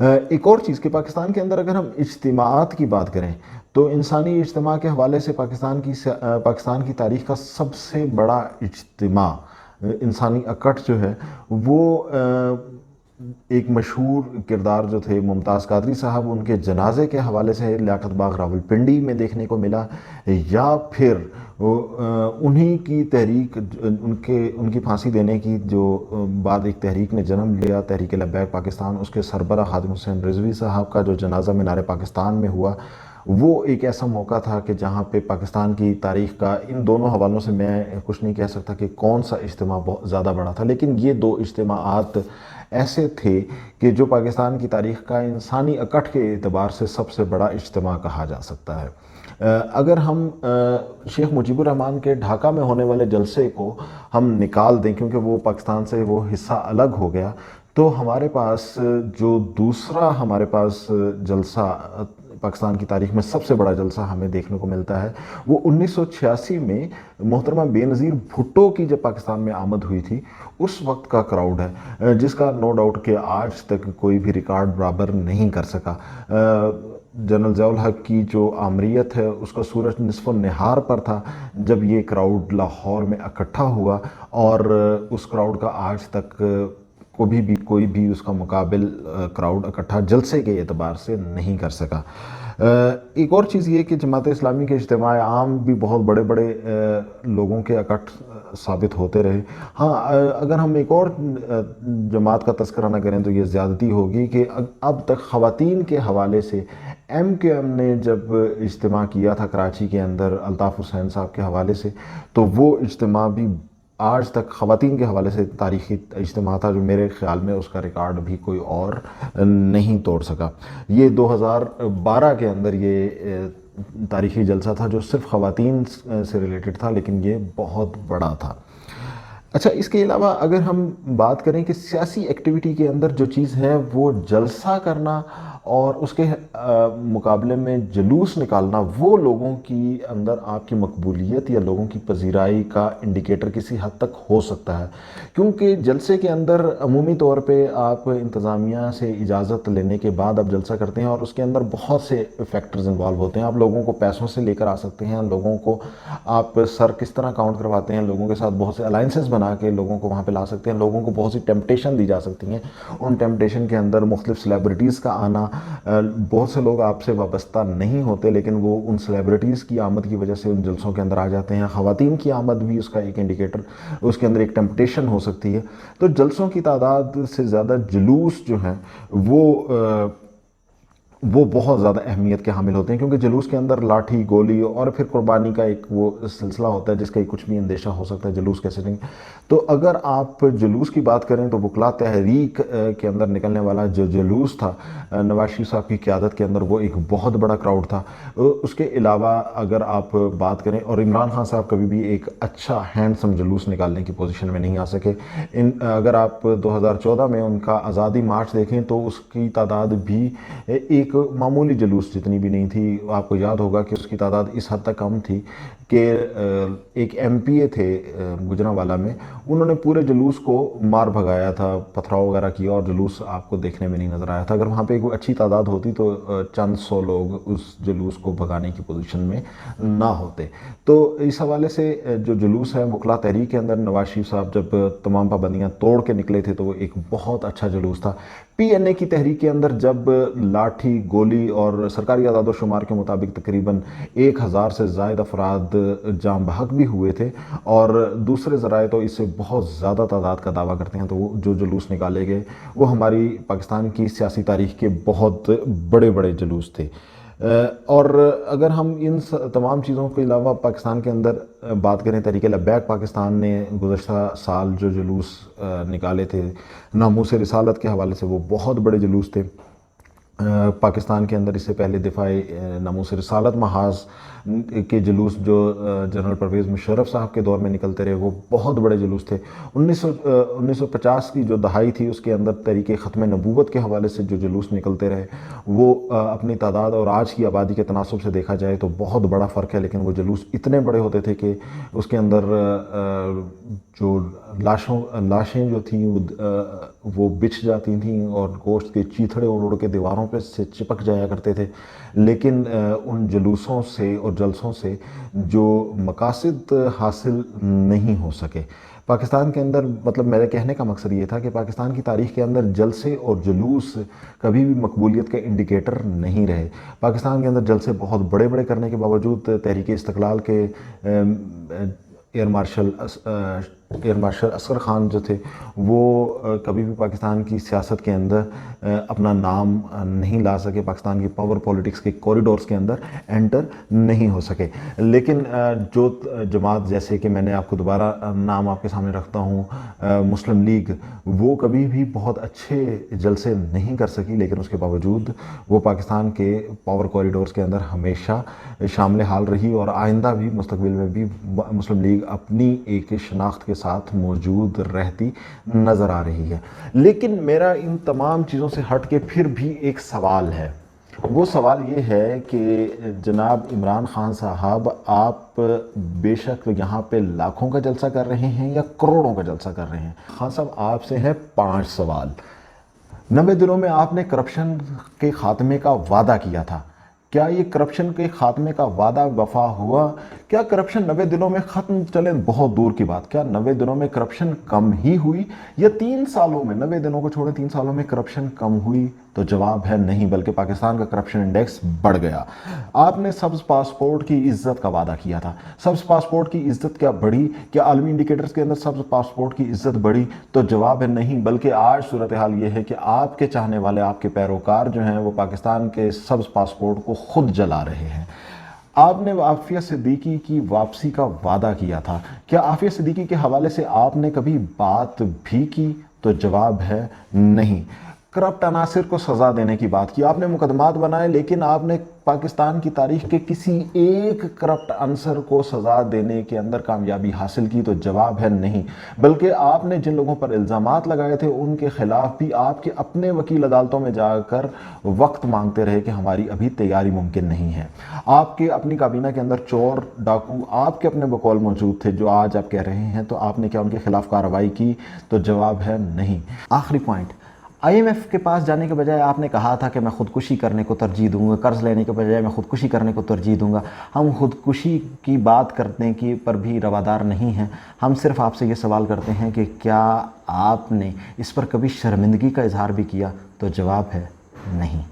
ایک اور چیز کہ پاکستان کے اندر اگر ہم اجتماعات کی بات کریں تو انسانی اجتماع کے حوالے سے پاکستان کی تاریخ کا سب سے بڑا اجتماع، انسانی اکٹھ جو ہے وہ ایک مشہور کردار جو تھے ممتاز قادری صاحب، ان کے جنازے کے حوالے سے لیاقت باغ راولپنڈی میں دیکھنے کو ملا، یا پھر انہی کی تحریک، ان کی پھانسی دینے کی جو بعد ایک تحریک نے جنم لیا، تحریک لبیک پاکستان، اس کے سربراہ خادم حسین رضوی صاحب کا جو جنازہ مینار پاکستان میں ہوا، وہ ایک ایسا موقع تھا کہ جہاں پہ پاکستان کی تاریخ کا ان دونوں حوالوں سے میں کچھ نہیں کہہ سکتا کہ کون سا اجتماع بہت زیادہ بڑا تھا، لیکن یہ دو اجتماعات ایسے تھے کہ جو پاکستان کی تاریخ کا انسانی اکٹھ کے اعتبار سے سب سے بڑا اجتماع کہا جا سکتا ہے۔ اگر ہم شیخ مجیب الرحمن کے ڈھاکہ میں ہونے والے جلسے کو ہم نکال دیں، کیونکہ وہ پاکستان سے وہ حصہ الگ ہو گیا، تو ہمارے پاس جو دوسرا ہمارے پاس جلسہ پاکستان کی تاریخ میں سب سے بڑا جلسہ ہمیں دیکھنے کو ملتا ہے، وہ 1986 میں محترمہ بے نظیر بھٹو کی جب پاکستان میں آمد ہوئی تھی اس وقت کا کراؤڈ ہے، جس کا نو ڈاؤٹ کہ آج تک کوئی بھی ریکارڈ برابر نہیں کر سکا۔ جنرل ضیاء الحق کی جو آمریت ہے اس کا سورج نصف النہار پر تھا جب یہ کراؤڈ لاہور میں اکٹھا ہوا، اور اس کراؤڈ کا آج تک کوئی بھی اس کا مقابل کراؤڈ اکٹھا جلسے کے اعتبار سے نہیں کر سکا۔ ایک اور چیز یہ کہ جماعت اسلامی کے اجتماع عام بھی بہت بڑے بڑے لوگوں کے اکٹھ ثابت ہوتے رہے۔ ہاں، اگر ہم ایک اور جماعت کا تذکرہ نہ کریں تو یہ زیادتی ہوگی کہ اب تک خواتین کے حوالے سے ایم کیو ایم نے جب اجتماع کیا تھا کراچی کے اندر الطاف حسین صاحب کے حوالے سے، تو وہ اجتماع بھی آج تک خواتین کے حوالے سے تاریخی اجتماع تھا، جو میرے خیال میں اس کا ریکارڈ بھی کوئی اور نہیں توڑ سکا۔ یہ 2012 کے اندر یہ تاریخی جلسہ تھا جو صرف خواتین سے ریلیٹڈ تھا، لیکن یہ بہت بڑا تھا۔ اچھا، اس کے علاوہ اگر ہم بات کریں کہ سیاسی ایکٹیویٹی کے اندر جو چیز ہے وہ جلسہ کرنا اور اس کے مقابلے میں جلوس نکالنا، وہ لوگوں کی اندر آپ کی مقبولیت یا لوگوں کی پذیرائی کا انڈیکیٹر کسی حد تک ہو سکتا ہے، کیونکہ جلسے کے اندر عمومی طور پہ آپ انتظامیہ سے اجازت لینے کے بعد آپ جلسہ کرتے ہیں، اور اس کے اندر بہت سے فیکٹرز انوالو ہوتے ہیں۔ آپ لوگوں کو پیسوں سے لے کر آ سکتے ہیں، لوگوں کو آپ سر کس طرح کاؤنٹ کرواتے ہیں، لوگوں کے ساتھ بہت سے الائنسز بنا کے لوگوں کو وہاں پہ لا سکتے ہیں، لوگوں کو بہت سی ٹیمپٹیشن دی جا سکتی ہیں۔ ان ٹیمپٹیشن کے اندر مختلف سیلیبریٹیز کا آنا، بہت سے لوگ آپ سے وابستہ نہیں ہوتے لیکن وہ ان سیلیبریٹیز کی آمد کی وجہ سے ان جلسوں کے اندر آ جاتے ہیں۔ خواتین کی آمد بھی اس کا ایک انڈیکیٹر، اس کے اندر ایک ٹیمپٹیشن ہو سکتی ہے۔ تو جلسوں کی تعداد سے زیادہ جلوس جو ہیں وہ بہت زیادہ اہمیت کے حامل ہوتے ہیں، کیونکہ جلوس کے اندر لاٹھی، گولی اور پھر قربانی کا ایک وہ سلسلہ ہوتا ہے جس کا کچھ بھی اندیشہ ہو سکتا ہے جلوس کیسے نہیں۔ تو اگر آپ جلوس کی بات کریں تو وکلاء تحریک کے اندر نکلنے والا جو جلوس تھا نواز شریف صاحب کی قیادت کے اندر، وہ ایک بہت بڑا کراؤڈ تھا۔ اس کے علاوہ اگر آپ بات کریں، اور عمران خان صاحب کبھی بھی ایک اچھا ہینڈسم جلوس نکالنے کی پوزیشن میں نہیں آ سکے۔ اگر آپ 2014 میں ان کا آزادی مارچ دیکھیں تو اس کی تعداد بھی ایک معمولی جلوس جتنی بھی نہیں تھی۔ آپ کو یاد ہوگا کہ اس کی تعداد اس حد تک کم تھی کہ ایک ایم پی اے تھے گجرانوالہ میں، انہوں نے پورے جلوس کو مار بھگایا تھا، پتھراؤ وغیرہ کیا، اور جلوس آپ کو دیکھنے میں نہیں نظر آیا تھا۔ اگر وہاں پہ کوئی اچھی تعداد ہوتی تو چند سو لوگ اس جلوس کو بھگانے کی پوزیشن میں نہ ہوتے۔ تو اس حوالے سے جو جلوس ہے وکلاء تحریک کے اندر، نواز شریف صاحب جب تمام پابندیاں توڑ کے نکلے تھے تو وہ ایک بہت اچھا جلوس تھا۔ پی این اے کی تحریک کے اندر جب لاٹھی، گولی، اور سرکاری اعداد و شمار کے مطابق تقریباً 1000 سے زائد افراد جاں بحق بھی ہوئے تھے، اور دوسرے ذرائع تو اس سے بہت زیادہ تعداد کا دعویٰ کرتے ہیں، تو وہ جو جلوس نکالے گئے وہ ہماری پاکستان کی سیاسی تاریخ کے بہت بڑے بڑے جلوس تھے۔ اور اگر ہم ان تمام چیزوں کے علاوہ پاکستان کے اندر بات کریں، تحریک لبیک پاکستان نے گزشتہ سال جو جلوس نکالے تھے ناموس رسالت کے حوالے سے، وہ بہت بڑے جلوس تھے۔ پاکستان کے اندر اس سے پہلے دفاعی ناموس رسالت محاذ کے جلوس جو جنرل پرویز مشرف صاحب کے دور میں نکلتے رہے وہ بہت بڑے جلوس تھے۔ 1950 کی جو دہائی تھی اس کے اندر تحریک ختم نبوت کے حوالے سے جو جلوس نکلتے رہے وہ اپنی تعداد اور آج کی آبادی کے تناسب سے دیکھا جائے تو بہت بڑا فرق ہے، لیکن وہ جلوس اتنے بڑے ہوتے تھے کہ اس کے اندر جو لاشیں جو تھیں وہ بچھ جاتی تھیں اور گوشت کے چیتھڑے اڑ کے دیواروں پہ سے چپک جایا کرتے تھے، لیکن ان جلوسوں سے اور جلسوں سے جو مقاصد حاصل نہیں ہو سکے۔ پاکستان کے اندر مطلب میرے کہنے کا مقصد یہ تھا کہ پاکستان کی تاریخ کے اندر جلسے اور جلوس کبھی بھی مقبولیت کا انڈیکیٹر نہیں رہے۔ پاکستان کے اندر جلسے بہت بڑے بڑے کرنے کے باوجود تحریک استقلال کے ایئر مارشل اصغر خان جو تھے وہ کبھی بھی پاکستان کی سیاست کے اندر اپنا نام نہیں لا سکے، پاکستان کی پاور پولیٹکس کے کوریڈورز کے اندر انٹر نہیں ہو سکے۔ لیکن جو جماعت جیسے کہ میں نے آپ کو دوبارہ نام آپ کے سامنے رکھتا ہوں مسلم لیگ، وہ کبھی بھی بہت اچھے جلسے نہیں کر سکی، لیکن اس کے باوجود وہ پاکستان کے پاور کوریڈورز کے اندر ہمیشہ شامل حال رہی اور آئندہ بھی مستقبل میں بھی مسلم لیگ اپنی ایک شناخت کے ساتھ موجود رہتی نظر آ رہی ہے۔ لیکن میرا ان تمام چیزوں سے ہٹ کے پھر بھی ایک سوال ہے، وہ سوال یہ ہے کہ جناب عمران خان صاحب آپ بے شک یہاں پہ لاکھوں کا جلسہ کر رہے ہیں یا کروڑوں کا جلسہ کر رہے ہیں، خان صاحب آپ سے ہیں 5 سوال۔ 90 دنوں میں آپ نے کرپشن کے خاتمے کا وعدہ کیا تھا، کیا یہ کرپشن کے خاتمے کا وعدہ وفا ہوا؟ کیا کرپشن 90 دنوں میں ختم؟ چلیں بہت دور کی بات، کیا 90 دنوں میں کرپشن کم ہی ہوئی یا 3 سالوں میں، 90 دنوں کو چھوڑیں 3 سالوں میں کرپشن کم ہوئی؟ تو جواب ہے نہیں، بلکہ پاکستان کا کرپشن انڈیکس بڑھ گیا۔ آپ نے سبز پاسپورٹ کی عزت کا وعدہ کیا تھا، سبز پاسپورٹ کی عزت کیا بڑھی؟ کیا عالمی انڈیکیٹرز کے اندر سبز پاسپورٹ کی عزت بڑھی؟ تو جواب ہے نہیں، بلکہ آج صورتحال یہ ہے کہ آپ کے چاہنے والے، آپ کے پیروکار جو ہیں وہ پاکستان کے سبز پاسپورٹ کو خود جلا رہے ہیں۔ آپ نے عافیہ صدیقی کی واپسی کا وعدہ کیا تھا، کیا عافیہ صدیقی کے حوالے سے آپ نے کبھی بات بھی کی؟ تو جواب ہے نہیں۔ کرپٹ عناصر کو سزا دینے کی بات کی، آپ نے مقدمات بنائے، لیکن آپ نے پاکستان کی تاریخ کے کسی ایک کرپٹ عنصر کو سزا دینے کے اندر کامیابی حاصل کی؟ تو جواب ہے نہیں، بلکہ آپ نے جن لوگوں پر الزامات لگائے تھے ان کے خلاف بھی آپ کے اپنے وکیل عدالتوں میں جا کر وقت مانگتے رہے کہ ہماری ابھی تیاری ممکن نہیں ہے۔ آپ کے اپنی کابینہ کے اندر چور ڈاکو آپ کے اپنے بقول موجود تھے جو آج آپ کہہ رہے ہیں، تو آپ نے کیا ان کے خلاف کارروائی کی؟ تو جواب ہے نہیں۔ آخری پوائنٹ، IMF کے پاس جانے کے بجائے آپ نے کہا تھا کہ میں خودکشی کرنے کو ترجیح دوں گا، قرض لینے کے بجائے میں خودکشی کرنے کو ترجیح دوں گا۔ ہم خودکشی کی بات کرنے کی پر بھی روادار نہیں ہیں، ہم صرف آپ سے یہ سوال کرتے ہیں کہ کیا آپ نے اس پر کبھی شرمندگی کا اظہار بھی کیا؟ تو جواب ہے نہیں۔